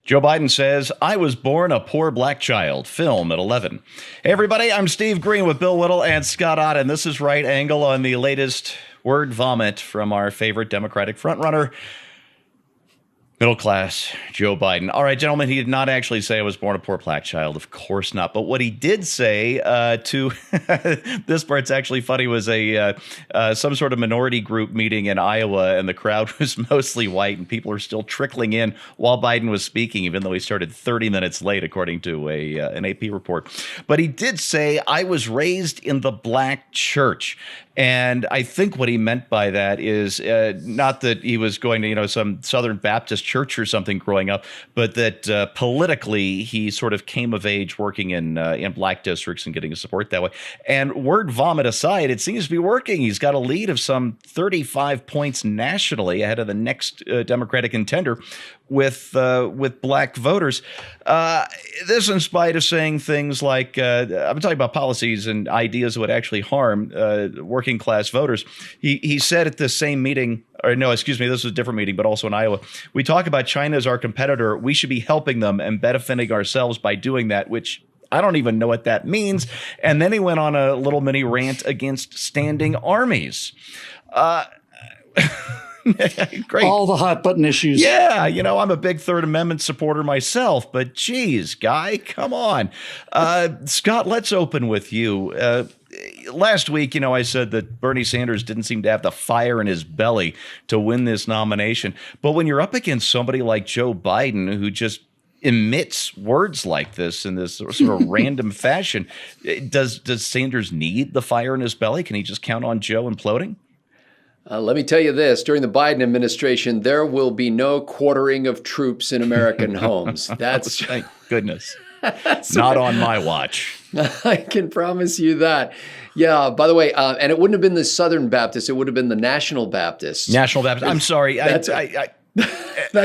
Joe Biden says, I was born a poor black child. Film at 11. Hey, everybody, I'm Steve Green with Bill Whittle and Scott Ott, and this is Right Angle on the latest word vomit from our favorite Democratic frontrunner, middle class Joe Biden. All right, gentlemen, he did not actually say I was born a poor black child. Of course not. But what he did say to this part's actually funny was some sort of minority group meeting in Iowa, and the crowd was mostly white, and people are still trickling in while Biden was speaking, even though he started 30 minutes late, according to an AP report. But he did say, I was raised in the black church. And I think what he meant by that is not that he was going to, some Southern Baptist church or something growing up, but that politically he sort of came of age working in black districts and getting support that way. And word vomit aside, it seems to be working. He's got a lead of some 35 points nationally ahead of the next Democratic contender with black voters. This in spite of saying things like, I'm talking about policies and ideas that would actually harm working class voters. He said at this same meeting, or no, excuse me, this was a different meeting, but also in Iowa, we talk about China as our competitor. We should be helping them and benefiting ourselves by doing that, which I don't even know what that means. And then he went on a little mini rant against standing armies. Great. All the hot button issues. Yeah, I'm a big Third Amendment supporter myself, but geez, guy, come on. Scott, let's open with you. Last week, I said that Bernie Sanders didn't seem to have the fire in his belly to win this nomination. But when you're up against somebody like Joe Biden, who just emits words like this in this sort of random fashion, does Sanders need the fire in his belly? Can he just count on Joe imploding? Let me tell you this, during the Biden administration, there will be no quartering of troops in American homes. That's thank goodness. Not on my watch. I can promise you that. Yeah, by the way, and it wouldn't have been the Southern Baptists, it would have been the National Baptists. National Baptists. I'm sorry. That's okay.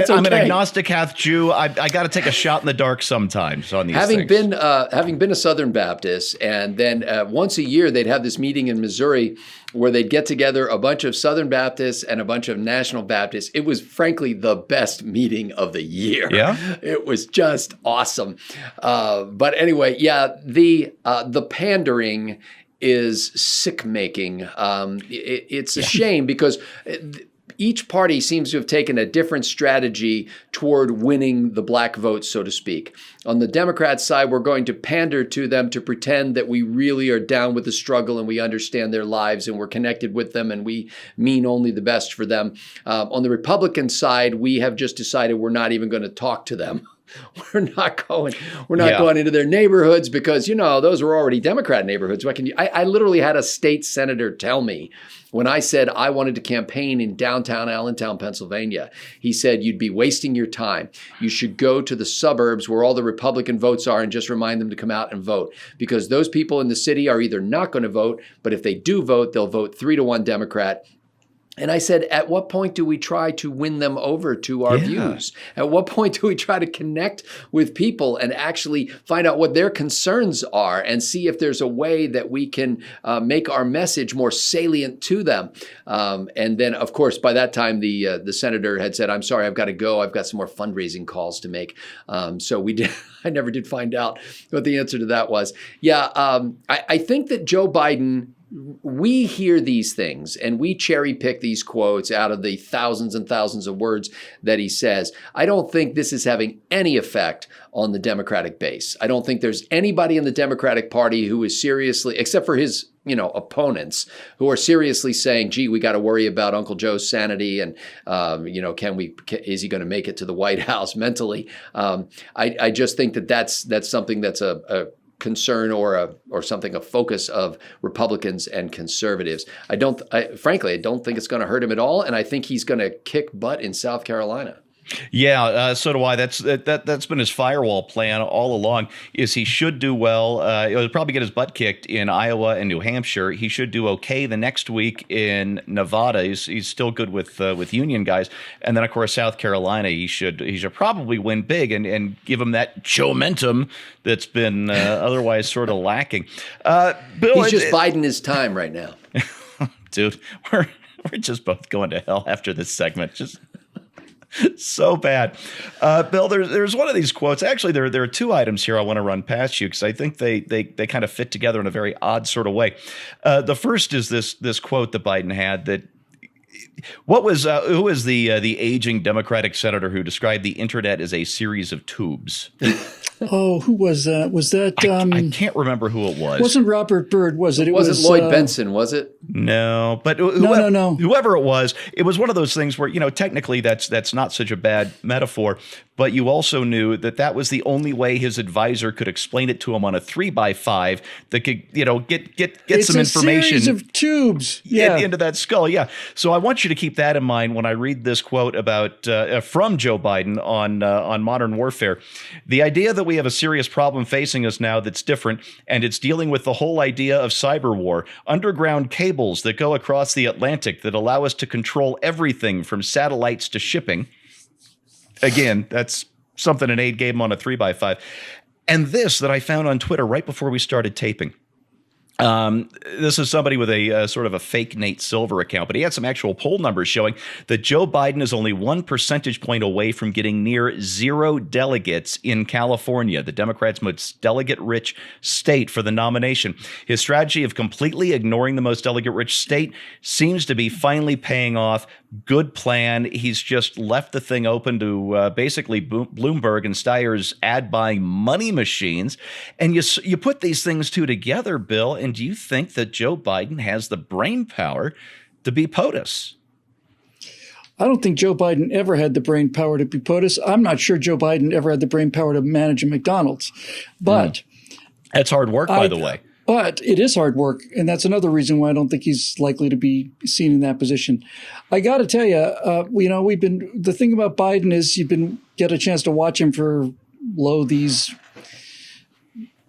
I'm an agnostic half Jew. I got to take a shot in the dark sometimes on these things. Having been a Southern Baptist, and then once a year they'd have this meeting in Missouri where they'd get together a bunch of Southern Baptists and a bunch of National Baptists. It was frankly the best meeting of the year. Yeah, it was just awesome. But anyway, yeah, the pandering is sick making. It's a shame because each party seems to have taken a different strategy toward winning the black vote, so to speak. On the Democrat side, we're going to pander to them to pretend that we really are down with the struggle and we understand their lives and we're connected with them and we mean only the best for them. On the Republican side, we have just decided we're not even going to talk to them. We're not going into their neighborhoods because, those were already Democrat neighborhoods. I literally had a state senator tell me when I said I wanted to campaign in downtown Allentown, Pennsylvania, he said, you'd be wasting your time. You should go to the suburbs where all the Republican votes are and just remind them to come out and vote, because those people in the city are either not going to vote, but if they do vote, they'll vote 3-1 Democrat. And I said, at what point do we try to win them over to our views? At what point do we try to connect with people and actually find out what their concerns are and see if there's a way that we can make our message more salient to them? And then, of course, by that time, the senator had said, I'm sorry, I've got to go. I've got some more fundraising calls to make. So I never did find out what the answer to that was. Yeah, I think that Joe Biden, we hear these things and we cherry pick these quotes out of the thousands and thousands of words that he says. I don't think this is having any effect on the Democratic base. I don't think there's anybody in the Democratic Party who is seriously, except for his opponents, who are seriously saying, gee, we got to worry about Uncle Joe's sanity and, is he going to make it to the White House mentally? I just think that's something that's a concern or something, a focus of Republicans and conservatives. Frankly, I don't think it's going to hurt him at all. And I think he's going to kick butt in South Carolina. Yeah, so do I. That's been his firewall plan all along. Is he should do well. He'll probably get his butt kicked in Iowa and New Hampshire. He should do okay the next week in Nevada. He's still good with union guys, and then of course South Carolina. He should probably win big and give him that momentum that's been otherwise sort of lacking. Bill, he's just biding his time right now, dude. We're just both going to hell after this segment. So bad. Bill, there's one of these quotes. Actually, there are two items here I want to run past you because I think they kind of fit together in a very odd sort of way. The first is this quote that Biden had that who was the aging Democratic senator who described the internet as a series of tubes? Oh, who was that? Was that? I can't remember who it was. Wasn't Robert Byrd? Was it? It wasn't Lloyd Benson, was it? No, but No. Whoever it was one of those things where, technically that's not such a bad metaphor, but you also knew that was the only way his advisor could explain it to him on a 3x5 that could, get some information. It's a series of tubes. Into that skull. Yeah. So I want you to keep that in mind when I read this quote about from Joe Biden on modern warfare. The idea that we have a serious problem facing us now that's different, and it's dealing with the whole idea of cyber war, underground cables that go across the Atlantic that allow us to control everything from satellites to shipping. Again, that's something an aide gave him on a 3x5. And this that I found on Twitter right before we started taping. This is somebody with a sort of a fake Nate Silver account, but he had some actual poll numbers showing that Joe Biden is only 1 percentage point away from getting near 0 delegates in California, the Democrats' most delegate-rich state, for the nomination. His strategy of completely ignoring the most delegate-rich state seems to be finally paying off. Good plan. He's just left the thing open to basically Bloomberg and Steyer's ad-buying money machines. And you put these things two together, Bill, and do you think that Joe Biden has the brain power to be POTUS? I don't think Joe Biden ever had the brain power to be POTUS. I'm not sure Joe Biden ever had the brain power to manage a McDonald's. But that's hard work, by the way. But it is hard work, and that's another reason why I don't think he's likely to be seen in that position. I got to tell you, the thing about Biden is get a chance to watch him for these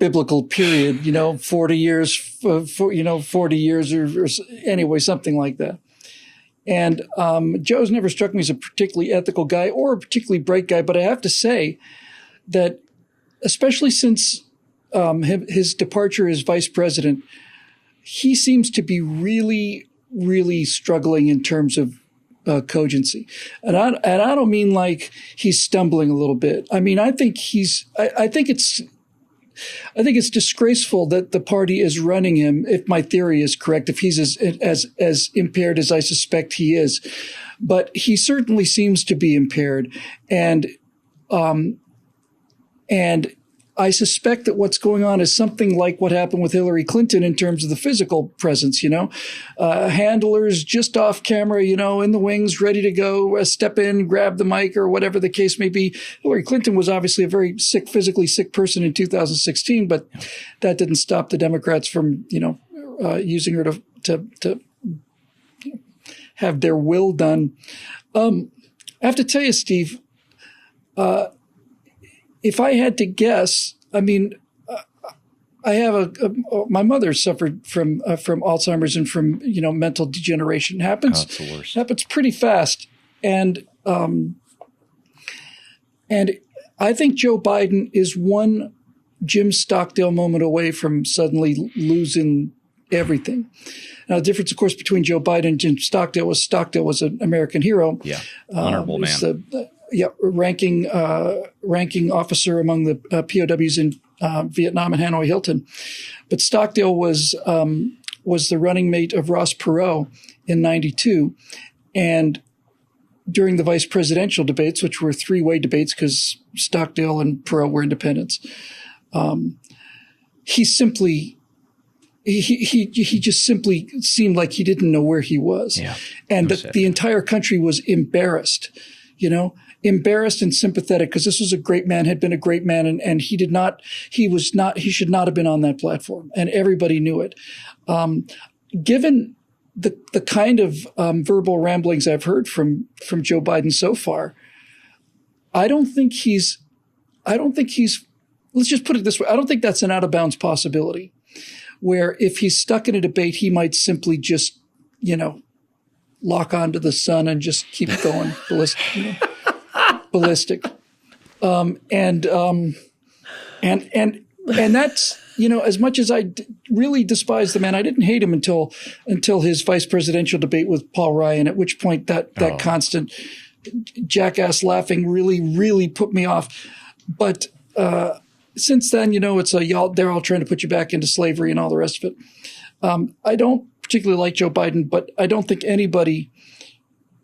biblical period, 40 years, 40 years or anyway, something like that. And Joe's never struck me as a particularly ethical guy or a particularly bright guy, but I have to say that especially since his departure as vice president, he seems to be really, really struggling in terms of cogency. And I don't mean like he's stumbling a little bit. I mean, I think it's disgraceful that the party is running him, if my theory is correct, if he's as impaired as I suspect he is. But he certainly seems to be impaired. And I suspect that what's going on is something like what happened with Hillary Clinton in terms of the physical presence, handlers just off camera, in the wings, ready to go, step in, grab the mic or whatever the case may be. Hillary Clinton was obviously a very physically sick person in 2016, but that didn't stop the Democrats from, using her to have their will done. I have to tell you, Steve, if I had to guess, I mean, I have my mother suffered from Alzheimer's and from mental degeneration. Happens pretty fast, and I think Joe Biden is one Jim Stockdale moment away from suddenly losing everything. Now, the difference, of course, between Joe Biden and Jim Stockdale was an American hero. Yeah, honorable man. Ranking officer among the POWs in Vietnam and Hanoi Hilton. But Stockdale was the running mate of Ross Perot in 92. And during the vice presidential debates, which were three-way debates because Stockdale and Perot were independents, he just simply seemed like he didn't know where he was. Yeah, and the entire country was embarrassed, embarrassed and sympathetic because this was a great man, had been a great man, and he should not have been on that platform, and everybody knew it. Given the kind of verbal ramblings I've heard from Joe Biden so far, I don't think he's, let's just put it this way, I don't think that's an out of bounds possibility, where if he's stuck in a debate, he might simply just, lock onto the sun and just keep going ballistic. Ballistic. And that's, as much as I really despise the man, I didn't hate him until his vice presidential debate with Paul Ryan, at which point that constant jackass laughing really, really put me off. But since then, it's they're all trying to put you back into slavery and all the rest of it. I don't particularly like Joe Biden, but I don't think anybody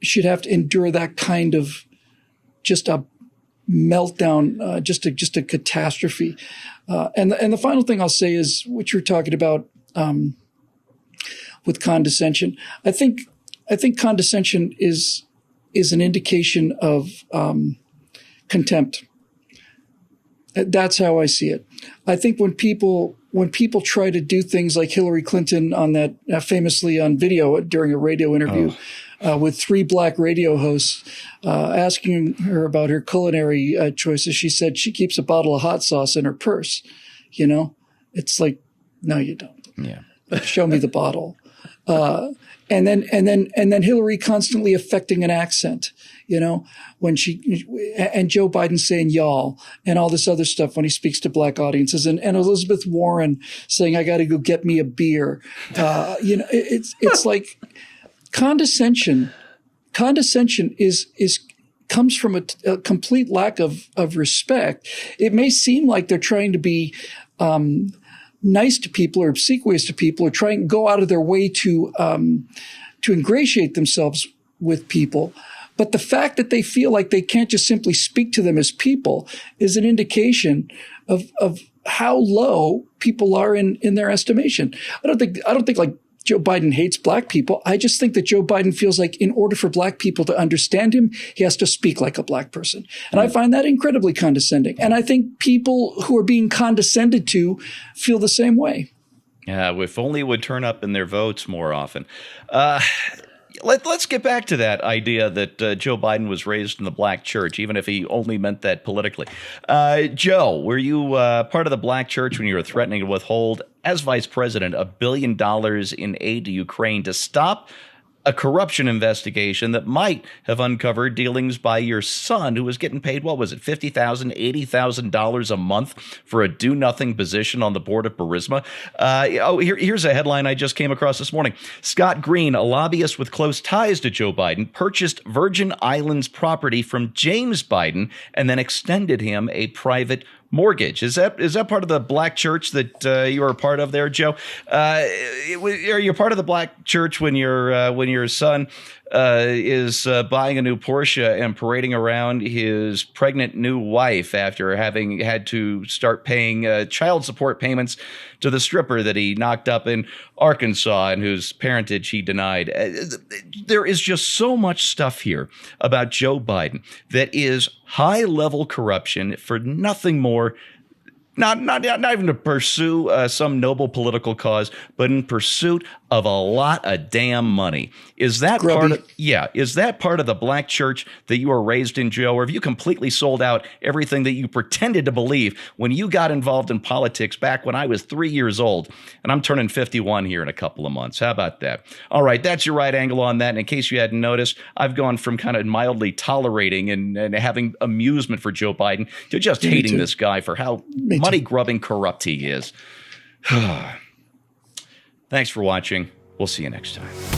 should have to endure that kind of just a meltdown, just a catastrophe. And the final thing I'll say is what you're talking about with condescension. I think condescension is an indication of contempt. That's how I see it. I think when people try to do things like Hillary Clinton on that famously on video during a radio interview with 3 black radio hosts asking her about her culinary choices, she said she keeps a bottle of hot sauce in her purse. It's like, no, you don't. Yeah. Show me the bottle. And then Hillary constantly affecting an accent, when and Joe Biden saying y'all and all this other stuff when he speaks to black audiences, and Elizabeth Warren saying, I got to go get me a beer. It's like condescension. Condescension comes from a complete lack of respect. It may seem like they're trying to be, nice to people or obsequious to people or try and go out of their way to ingratiate themselves with people. But the fact that they feel like they can't just simply speak to them as people is an indication of how low people are in their estimation. I don't think like Joe Biden hates black people. I just think that Joe Biden feels like in order for black people to understand him, he has to speak like a black person. And I find that incredibly condescending. And I think people who are being condescended to feel the same way. Yeah, if only would turn up in their votes more often. Let's get back to that idea that Joe Biden was raised in the black church, even if he only meant that politically. Joe, were you part of the black church when you were threatening to withhold, as vice president, $1 billion in aid to Ukraine to stop a corruption investigation that might have uncovered dealings by your son, who was getting paid, what was it, $50,000, $80,000 a month for a do-nothing position on the board of Burisma? Here's a headline I just came across this morning. Scott Green, a lobbyist with close ties to Joe Biden, purchased Virgin Islands property from James Biden and then extended him a private mortgage. Is that part of the black church that you are a part of there, Joe? Are you part of the black church when your son is buying a new Porsche and parading around his pregnant new wife after having had to start paying child support payments to the stripper that he knocked up in Arkansas and whose parentage he denied? There is just so much stuff here about Joe Biden that is high-level corruption for nothing more. Not even to pursue some noble political cause, but in pursuit of a lot of damn money. Is that part of the black church that you were raised in, Joe? Or have you completely sold out everything that you pretended to believe when you got involved in politics back when I was 3 years old? And I'm turning 51 here in a couple of months. How about that? All right, that's your right angle on that. And in case you hadn't noticed, I've gone from kind of mildly tolerating and having amusement for Joe Biden to just hating this guy for how money-grubbing corrupt he is. Thanks for watching. We'll see you next time.